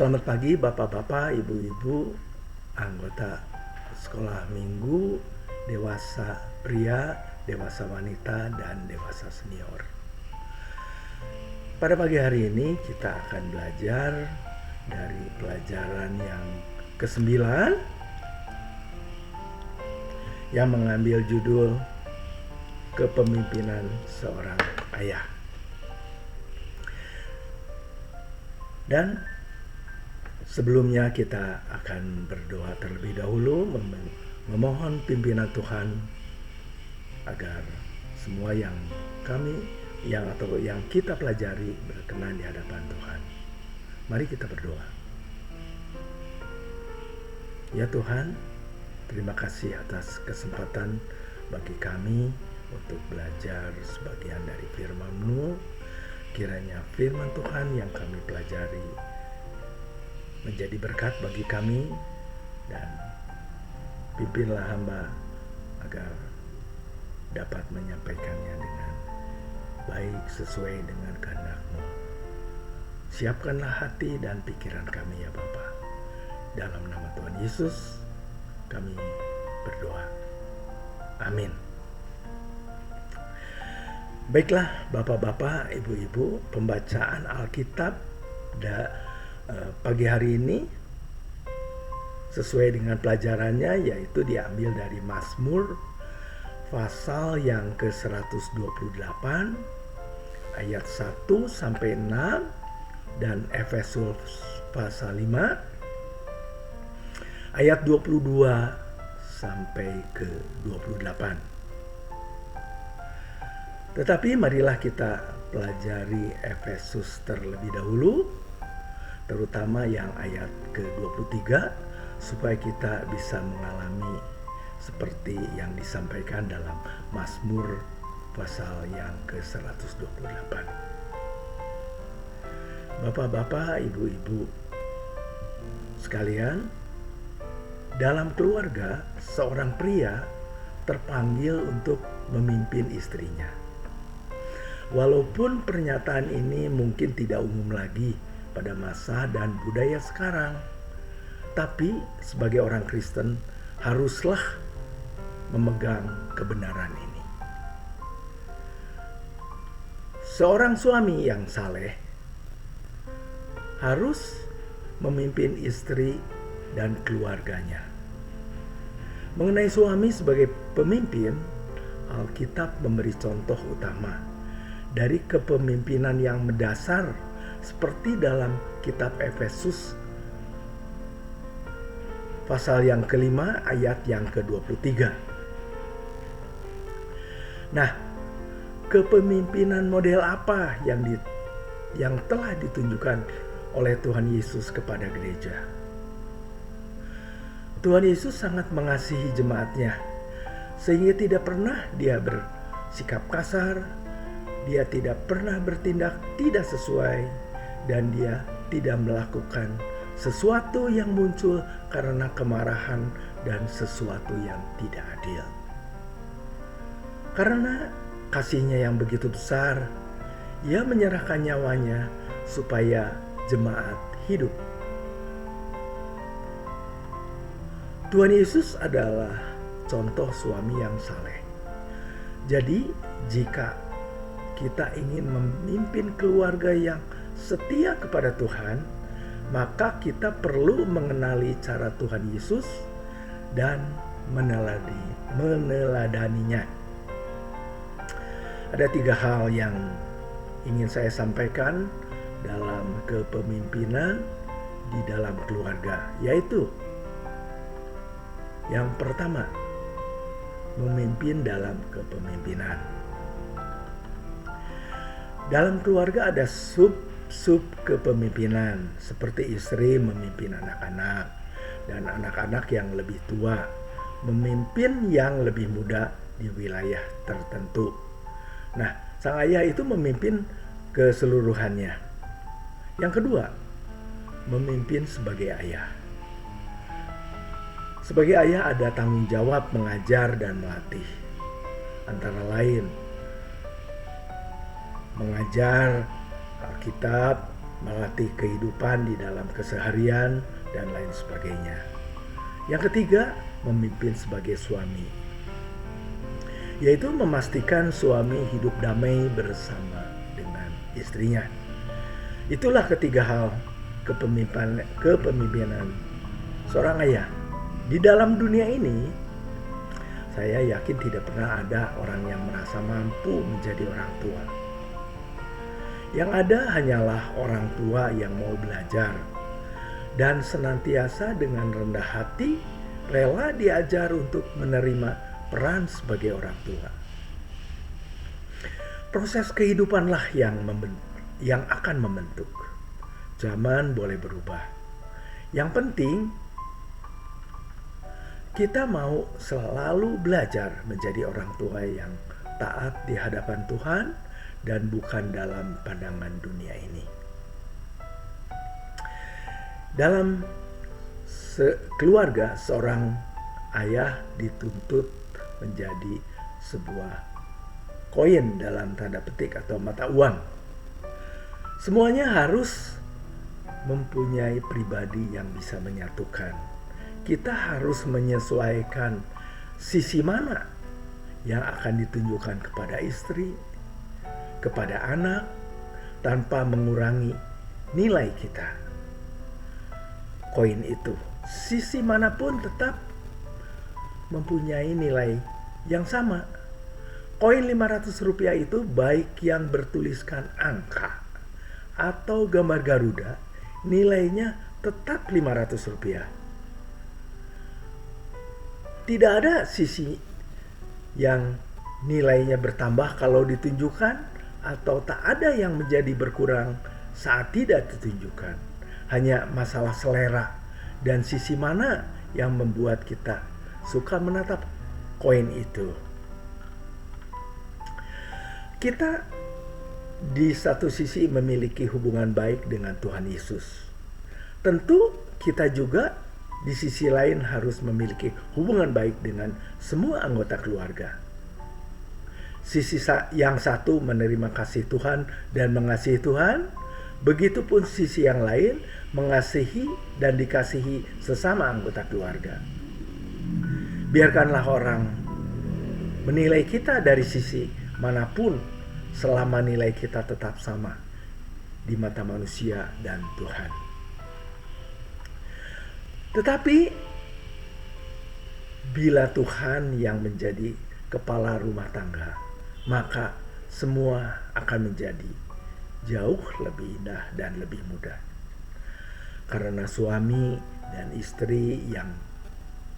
Selamat pagi Bapak-bapak, Ibu-ibu, anggota sekolah minggu, dewasa pria, dewasa wanita, dan dewasa senior. Pada pagi hari ini kita akan belajar dari pelajaran yang ke-9 yang mengambil judul Kepemimpinan Seorang Ayah. Dan sebelumnya kita akan berdoa terlebih dahulu, memohon pimpinan Tuhan agar semua yang kita pelajari berkenan di hadapan Tuhan. Mari kita berdoa. Ya Tuhan, terima kasih atas kesempatan bagi kami untuk belajar sebagian dari firman-Mu. Kiranya firman Tuhan yang kami pelajari menjadi berkat bagi kami, dan pimpinlah hamba agar dapat menyampaikannya dengan baik sesuai dengan kehendak-Mu. Siapkanlah hati dan pikiran kami ya Bapa. Dalam nama Tuhan Yesus kami berdoa. Amin. Baiklah Bapak-bapak, Ibu-ibu, pembacaan Alkitab pagi hari ini sesuai dengan pelajarannya, yaitu diambil dari Mazmur pasal yang ke-128 ayat 1 sampai 6 dan Efesus pasal 5 ayat 22 sampai ke 28. Tetapi marilah kita pelajari Efesus terlebih dahulu, terutama yang ayat ke-23, supaya kita bisa mengalami seperti yang disampaikan dalam Mazmur pasal yang ke-128. Bapak-bapak, ibu-ibu sekalian, dalam keluarga seorang pria terpanggil untuk memimpin istrinya. Walaupun pernyataan ini mungkin tidak umum lagi pada masa dan budaya sekarang, tapi sebagai orang Kristen haruslah memegang kebenaran ini. Seorang suami yang saleh harus memimpin istri dan keluarganya. Mengenai suami sebagai pemimpin, Alkitab memberi contoh utama dari kepemimpinan yang mendasar, seperti dalam kitab Efesus pasal yang ke-5 ayat yang ke-23. Nah, kepemimpinan model apa yang telah ditunjukkan oleh Tuhan Yesus kepada gereja? Tuhan Yesus sangat mengasihi jemaatnya, sehingga tidak pernah dia bersikap kasar, dia tidak pernah bertindak tidak sesuai, dan dia tidak melakukan sesuatu yang muncul karena kemarahan dan sesuatu yang tidak adil. Karena kasihnya yang begitu besar, ia menyerahkan nyawanya supaya jemaat hidup. Tuhan Yesus adalah contoh suami yang saleh. Jadi jika kita ingin memimpin keluarga yang setia kepada Tuhan, maka kita perlu mengenali cara Tuhan Yesus dan meneladaninya. Ada 3 hal yang ingin saya sampaikan dalam kepemimpinan di dalam keluarga, yaitu yang pertama, memimpin dalam kepemimpinan. Dalam keluarga ada sub kepemimpinan, seperti istri memimpin anak-anak, dan anak-anak yang lebih tua memimpin yang lebih muda di wilayah tertentu. Nah, sang ayah itu memimpin keseluruhannya. Yang kedua, memimpin sebagai ayah. Sebagai ayah ada tanggung jawab mengajar dan melatih. Antara lain, mengajar Alkitab, melatih kehidupan di dalam keseharian, dan lain sebagainya. Yang ketiga, memimpin sebagai suami, yaitu memastikan suami hidup damai bersama dengan istrinya. Itulah ketiga hal kepemimpinan seorang ayah. Di dalam dunia ini, saya yakin tidak pernah ada orang yang merasa mampu menjadi orang tua. Yang ada hanyalah orang tua yang mau belajar dan senantiasa dengan rendah hati rela diajar untuk menerima peran sebagai orang tua. Proses kehidupanlah yang akan membentuk. Zaman boleh berubah. Yang penting kita mau selalu belajar menjadi orang tua yang taat di hadapan Tuhan dan bukan dalam pandangan dunia ini. Dalam keluarga, seorang ayah dituntut menjadi sebuah koin dalam tanda petik atau mata uang. Semuanya harus mempunyai pribadi yang bisa menyatukan. Kita harus menyesuaikan sisi mana yang akan ditunjukkan kepada istri, kepada anak, tanpa mengurangi nilai kita. Koin itu, sisi manapun tetap mempunyai nilai yang sama. Koin Rp500 itu baik yang bertuliskan angka atau gambar Garuda, nilainya tetap Rp500. Tidak ada sisi yang nilainya bertambah kalau ditunjukkan, atau tak ada yang menjadi berkurang saat tidak ditunjukkan. Hanya masalah selera dan sisi mana yang membuat kita suka menatap koin itu. Kita di satu sisi memiliki hubungan baik dengan Tuhan Yesus. Tentu kita juga di sisi lain harus memiliki hubungan baik dengan semua anggota keluarga. Sisi yang satu menerima kasih Tuhan dan mengasihi Tuhan, begitupun sisi yang lain mengasihi dan dikasihi sesama anggota keluarga. Biarkanlah orang menilai kita dari sisi manapun, selama nilai kita tetap sama di mata manusia dan Tuhan. Tetapi bila Tuhan yang menjadi kepala rumah tangga, maka semua akan menjadi jauh lebih indah dan lebih mudah. Karena suami dan istri yang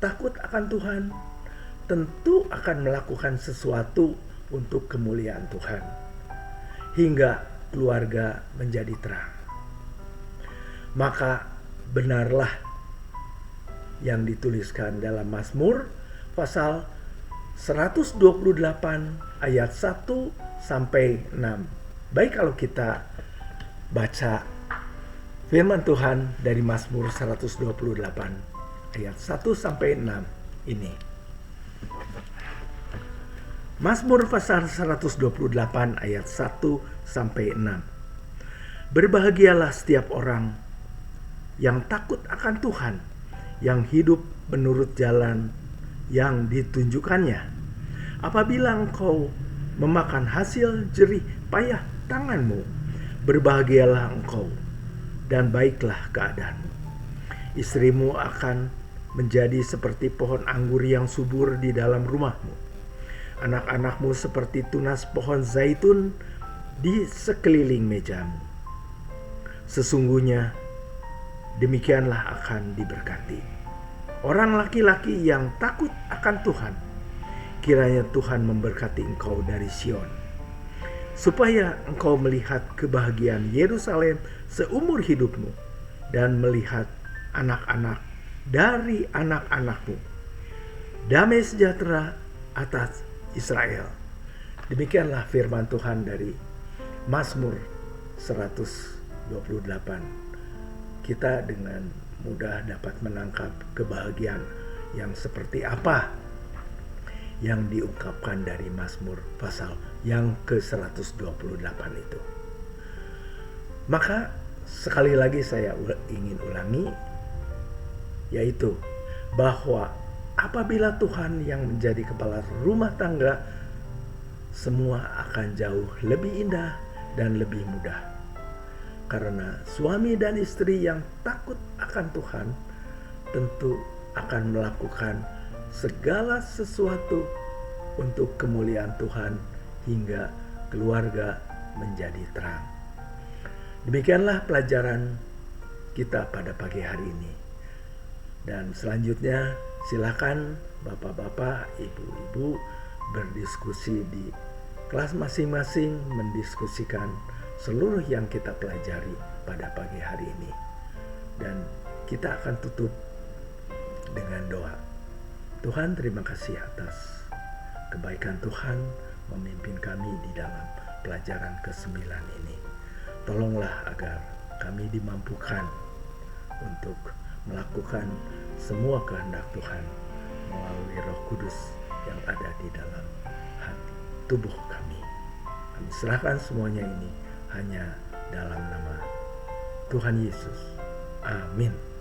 takut akan Tuhan tentu akan melakukan sesuatu untuk kemuliaan Tuhan, hingga keluarga menjadi terang. Maka benarlah yang dituliskan dalam Mazmur pasal 128 ayat 1 sampai 6. Baik kalau kita baca firman Tuhan dari Mazmur 128 ayat 1 sampai 6 ini. Mazmur pasal 128 ayat 1 sampai 6. Berbahagialah setiap orang yang takut akan Tuhan, yang hidup menurut jalan yang ditunjukkannya. Apabila engkau memakan hasil jerih payah tanganmu, berbahagialah engkau dan baiklah keadaanmu. Istrimu akan menjadi seperti pohon anggur yang subur di dalam rumahmu. Anak-anakmu seperti tunas pohon zaitun di sekeliling mejamu. Sesungguhnya demikianlah akan diberkati orang laki-laki yang takut akan Tuhan. Kiranya Tuhan memberkati engkau dari Sion, supaya engkau melihat kebahagiaan Yerusalem seumur hidupmu, dan melihat anak-anak dari anak-anakmu. Damai sejahtera atas Israel. Demikianlah firman Tuhan dari Mazmur 128. Kita dengan mudah dapat menangkap kebahagiaan yang seperti apa yang diungkapkan dari Mazmur pasal yang ke-128 itu. Maka sekali lagi saya ingin ulangi, yaitu bahwa apabila Tuhan yang menjadi kepala rumah tangga, semua akan jauh lebih indah dan lebih mudah. Karena suami dan istri yang takut akan Tuhan tentu akan melakukan segala sesuatu untuk kemuliaan Tuhan hingga keluarga menjadi terang. Demikianlah pelajaran kita pada pagi hari ini. Dan selanjutnya silakan bapak-bapak, ibu-ibu berdiskusi di kelas masing-masing, mendiskusikan seluruh yang kita pelajari pada pagi hari ini. Dan kita akan tutup dengan doa. Tuhan, terima kasih atas kebaikan Tuhan memimpin kami di dalam pelajaran ke-9 ini. Tolonglah agar kami dimampukan untuk melakukan semua kehendak Tuhan melalui Roh Kudus yang ada di dalam hati tubuh kami. Kami serahkan semuanya ini hanya dalam nama Tuhan Yesus. Amin.